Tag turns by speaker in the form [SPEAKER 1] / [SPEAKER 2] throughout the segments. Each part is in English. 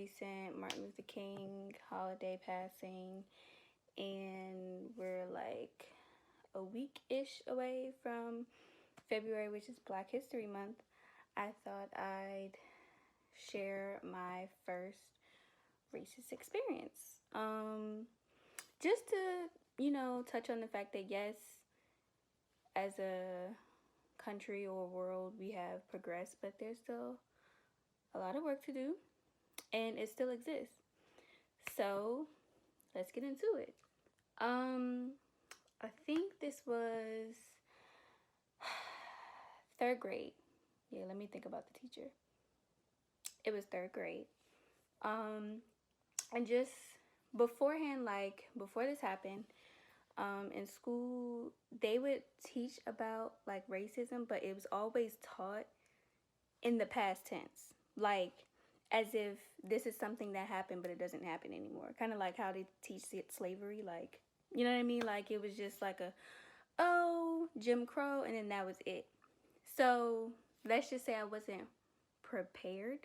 [SPEAKER 1] recent Martin Luther King holiday passing, and we're like a week-ish away from February, which is Black History Month. I thought I'd share my first racist experience. Just to, touch on the fact that yes, as a country or world, we have progressed, but there's still a lot of work to do, and it still exists. So let's get into it. I think this was third grade. Yeah, let me think about the teacher. It was third grade. And just beforehand, like before this happened, in school they would teach about like racism, but it was always taught in the past tense, like as if this is something that happened but it doesn't happen anymore, kind of like how they teach slavery, like, you know what I mean, like it was just like a, oh, Jim Crow, and then that was it. So let's just say I wasn't prepared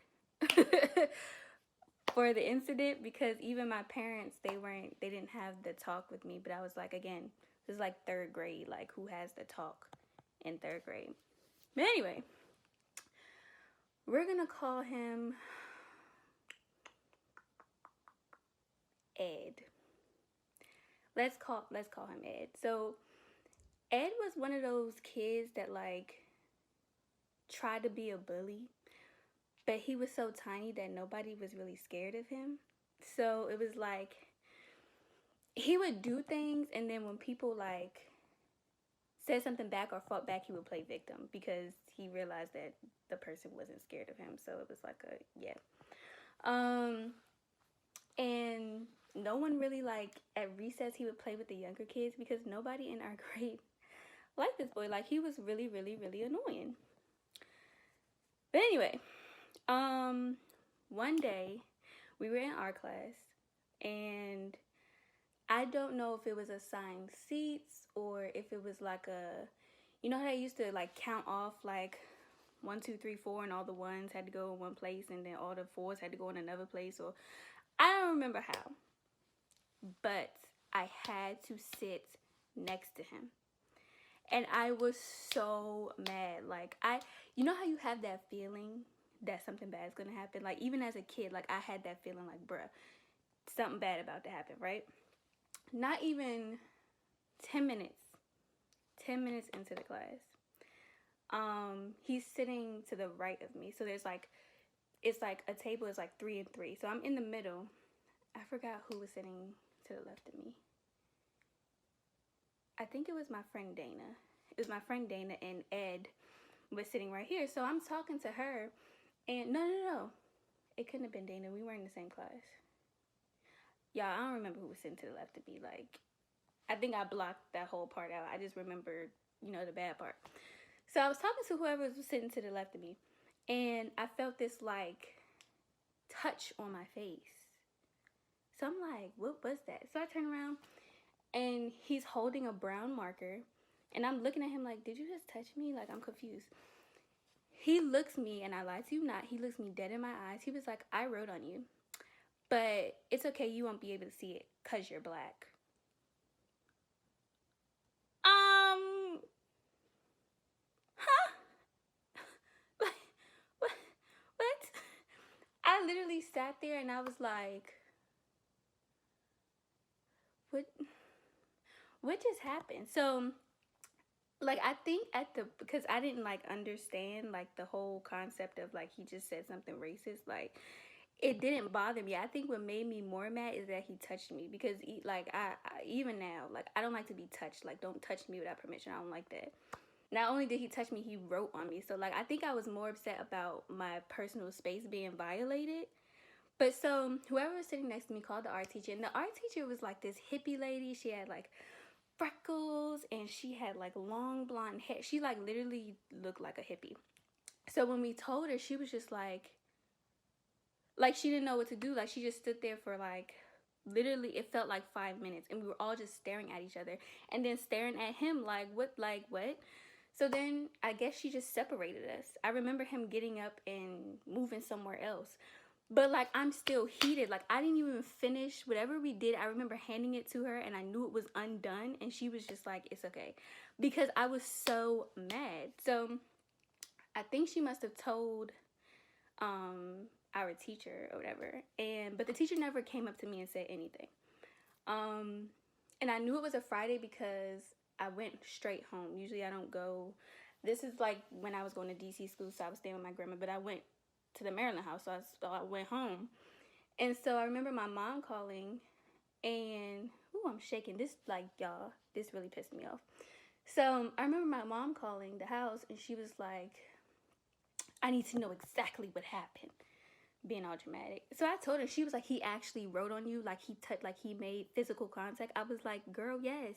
[SPEAKER 1] for the incident, because even my parents, they didn't have the talk with me. But I was like, again, this is like third grade, like who has the talk in third grade? But anyway, we're gonna call him Ed. Let's call him Ed. So Ed was one of those kids that like tried to be a bully, but he was so tiny that nobody was really scared of him. So it was like he would do things, and then when people like said something back or fought back, he would play victim because he realized that the person wasn't scared of him. So it was like a, yeah. And no one really, like at recess he would play with the younger kids because nobody in our grade liked this boy. Like he was really, really, really annoying. But anyway, one day we were in art class, and I don't know if it was assigned seats or if it was like a, you know how they used to like count off like 1, 2, 3, 4, and all the ones had to go in one place, and then all the fours had to go in another place, or I don't remember how, but I had to sit next to him. And I was so mad. Like, you know how you have that feeling that something bad is gonna happen? Like, even as a kid, like, I had that feeling like, bruh, something bad about to happen, right? Not even 10 minutes. 10 minutes into the class. He's sitting to the right of me. So there's like, it's like a table is like 3 and 3. So I'm in the middle. I forgot who was sitting to the left of me. I think it was my friend Dana. It was my friend Dana, and Ed was sitting right here. So I'm talking to her, and no. It couldn't have been Dana. We weren't in the same class. Y'all, I don't remember who was sitting to the left of me. Like, I think I blocked that whole part out. I just remembered, the bad part. So I was talking to whoever was sitting to the left of me, and I felt this, like, touch on my face. So I'm like, what was that? So I turn around, and he's holding a brown marker, and I'm looking at him like, did you just touch me? Like, I'm confused. He looks me, and I lie to you not, he looks me dead in my eyes. He was like, I wrote on you, but it's okay, you won't be able to see it because you're black. Huh? Like, what? I literally sat there and I was like, what just happened? So, like, I think because I didn't like understand like the whole concept of like he just said something racist, like it didn't bother me. I think what made me more mad is that he touched me, because I even now, like, I don't like to be touched. Like, don't touch me without permission. I don't like that. Not only did he touch me, he wrote on me. So like I think I was more upset about my personal space being violated. But so whoever was sitting next to me called the art teacher, and the art teacher was like this hippie lady. She had like freckles, and she had like long blonde hair. She like literally looked like a hippie. So when we told her, she was just like she didn't know what to do. Like, she just stood there for like literally, it felt like 5 minutes, and we were all just staring at each other and then staring at him like what. So then I guess she just separated us. I remember him getting up and moving somewhere else. But like I'm still heated. Like I didn't even finish whatever we did. I remember handing it to her and I knew it was undone and she was just like, it's okay. Because I was so mad. So I think she must have told our teacher or whatever. But the teacher never came up to me and said anything. And I knew it was a Friday because I went straight home. Usually I don't go. This is like when I was going to DC school, so I was staying with my grandma, but I went to the Maryland house, so I went home. And so I remember my mom calling, and I'm shaking. This, like, y'all, this really pissed me off. So I remember my mom calling the house, and she was like, I need to know exactly what happened. Being all dramatic. So I told her, she was like, he actually wrote on you, like he touched, like he made physical contact. I was like, girl, yes,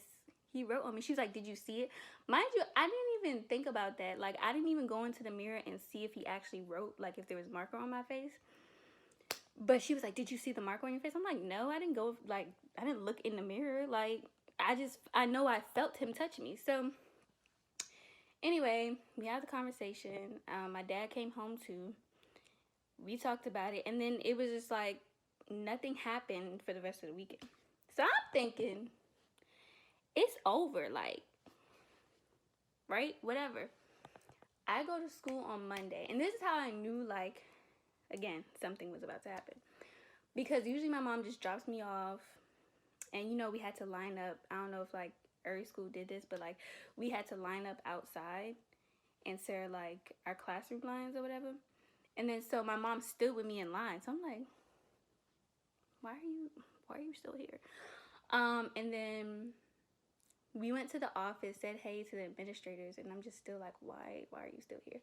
[SPEAKER 1] he wrote on me. She was like, did you see it? Mind you, I didn't even think about that. Like I didn't even go into the mirror and see if he actually wrote, like if there was marker on my face. But she was like, did you see the marker on your face? I'm like, no, I didn't go, like I didn't look in the mirror. Like I know I felt him touch me. So anyway, we had the conversation. My dad came home too. We talked about it, and then it was just like nothing happened for the rest of the weekend. So I'm thinking it's over, like, right? Whatever. I go to school on Monday, and this is how I knew, like, again, something was about to happen. Because usually my mom just drops me off, and we had to line up. I don't know if like every school did this, but like we had to line up outside and share like our classroom lines or whatever. And then so my mom stood with me in line. So I'm like, why are you still here? And then we went to the office, said hey to the administrators, and I'm just still like, why are you still here?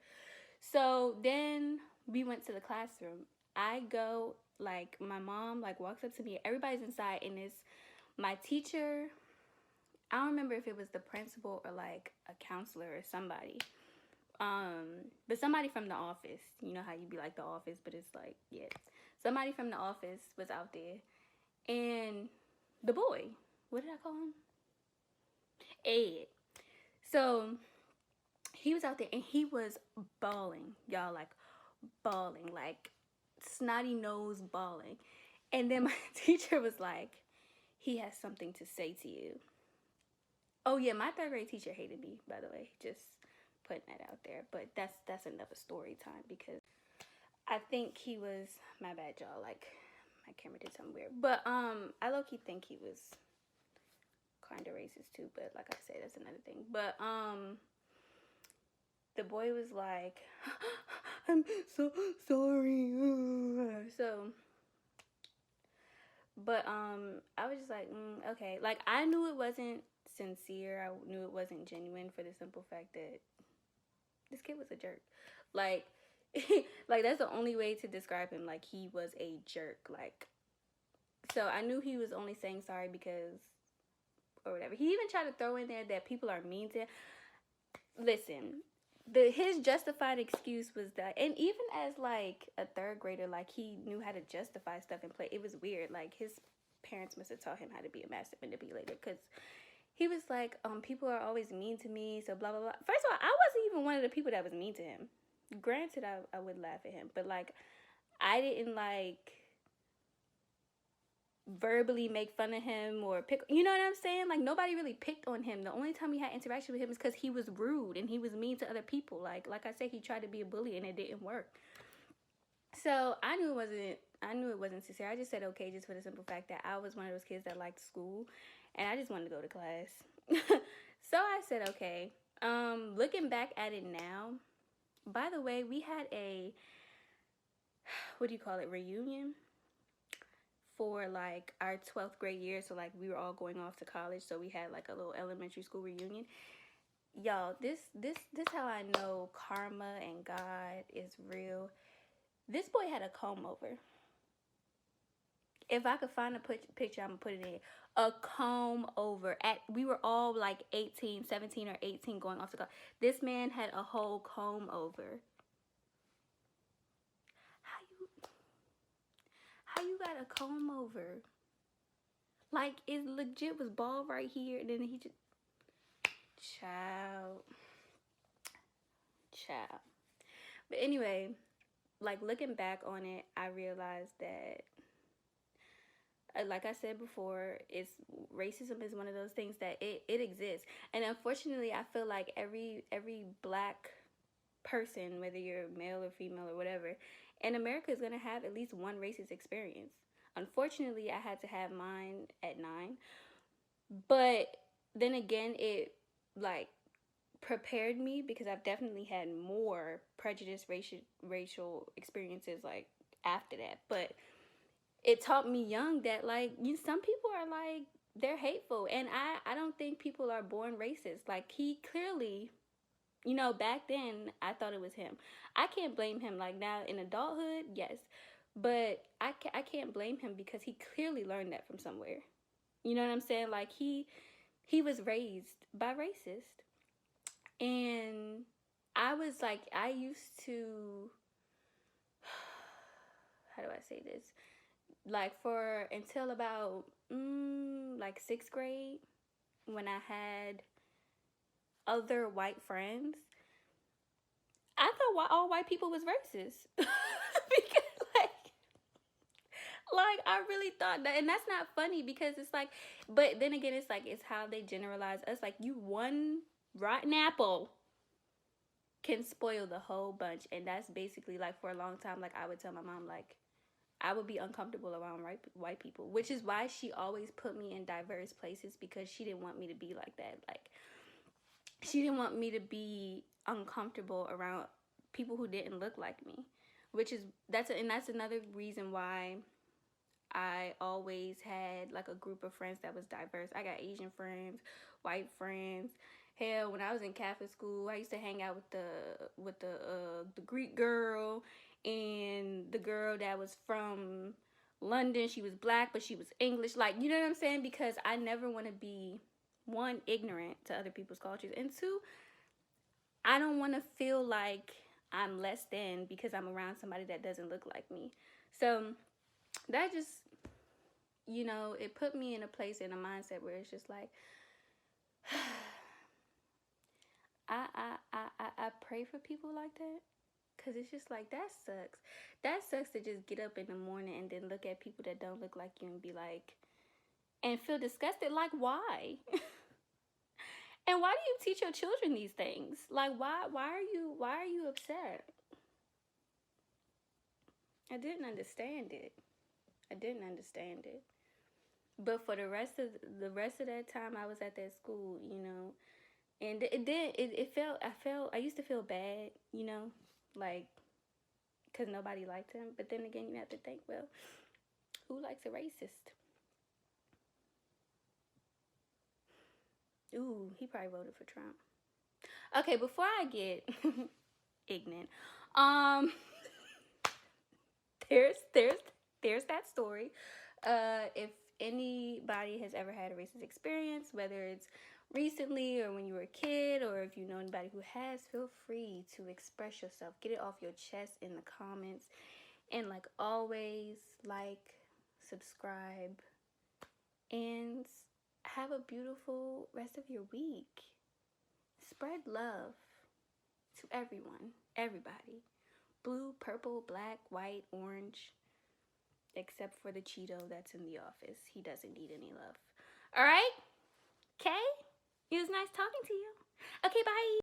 [SPEAKER 1] So then we went to the classroom. I go, like, my mom like walks up to me, everybody's inside, and it's my teacher. I don't remember if it was the principal or like a counselor or somebody. But somebody from the office, you know how you be like the office, but it's like, yeah. Somebody from the office was out there. And the boy, what did I call him? Ed. So he was out there and he was bawling, y'all, like bawling, like snotty nose bawling. And then my teacher was like, he has something to say to you. Oh yeah, my third grade teacher hated me, by the way. Just putting that out there. But that's another story time because I think he was, my bad y'all, like my camera did something weird. But I low-key think he was kind of racist too, but like I said, that's another thing. But the boy was like, I'm so sorry. So but I was just like, okay. Like I knew it wasn't sincere. I knew it wasn't genuine for the simple fact that this kid was a jerk. Like like that's the only way to describe him. Like he was a jerk. Like so I knew he was only saying sorry because or whatever. He even tried to throw in there that people are mean to him. Listen, his justified excuse was that, and even as like a third grader, like he knew how to justify stuff and play. It was weird. Like his parents must have taught him how to be a master manipulator because he was like, people are always mean to me, so blah blah blah. First of all, I wasn't even one of the people that was mean to him. Granted, I would laugh at him, but like I didn't like verbally make fun of him or pick, you know what I'm saying? Like nobody really picked on him. The only time we had interaction with him is because he was rude and he was mean to other people. Like I said, he tried to be a bully and it didn't work. So I knew it wasn't sincere. I just said okay just for the simple fact that I was one of those kids that liked school and I just wanted to go to class. So I said okay. Looking back at it now, by the way, we had a, what do you call it, reunion for like our 12th grade year. So like we were all going off to college, so we had like a little elementary school reunion. Y'all, this how I know karma and God is real. This boy had a comb over. If I could find a picture, I'm gonna put it in. A comb over. We were all like 18, 17 or 18 going off to college. This man had a whole comb over. How you got a comb over? Like it legit was bald right here, and then he just child. But anyway, like looking back on it, I realized that, like I said before, it's racism is one of those things that it exists, and unfortunately, I feel like every black person, whether you're male or female or whatever, in America is gonna have at least one racist experience. Unfortunately, I had to have mine at 9, but then again, it like prepared me because I've definitely had more prejudice racial experiences like after that. But it taught me young that like some people are like they're hateful, and I don't think people are born racist. Like he clearly, back then I thought it was him. I can't blame him. Like now in adulthood, yes, but I can't blame him because he clearly learned that from somewhere. You know what I'm saying? Like he was raised by racists. And I was like, I used to, how do I say this? Like for until about like 6th grade, when I had other white friends, I thought all white people was racist. Because like I really thought that, and that's not funny because it's like, but then again, it's like it's how they generalize us. Like you one rotten apple can spoil the whole bunch, and that's basically like for a long time. Like I would tell my mom like I would be uncomfortable around white people, which is why she always put me in diverse places because she didn't want me to be like that. Like she didn't want me to be uncomfortable around people who didn't look like me, which is that's another reason why I always had like a group of friends that was diverse. I got Asian friends, white friends. Hell, when I was in Catholic school, I used to hang out with the Greek girl and the girl that was from London. She was black, but she was English. Like, you know what I'm saying? Because I never want to be one, ignorant to other people's cultures, and two, I don't want to feel like I'm less than because I'm around somebody that doesn't look like me. So that just, it put me in a place, in a mindset where it's just like, I pray for people like that. Cause it's just like, that sucks. That sucks to just get up in the morning and then look at people that don't look like you and be like, and feel disgusted. Like, why? And why do you teach your children these things? Like, why are you upset? I didn't understand it. But for the rest of that time I was at that school, and I used to feel bad, like, because nobody liked him. But then again, you have to think, well, who likes a racist? Ooh, he probably voted for Trump. Okay, before I get ignorant, there's that story. If anybody has ever had a racist experience, whether it's recently or when you were a kid, or if you know anybody who has, feel free to express yourself. Get it off your chest in the comments. And like always, like, subscribe, and have a beautiful rest of your week. Spread love to everyone, everybody. Blue, purple, black, white, orange. Except for the Cheeto that's in the office. He doesn't need any love. All right? Okay? It was nice talking to you. Okay, bye.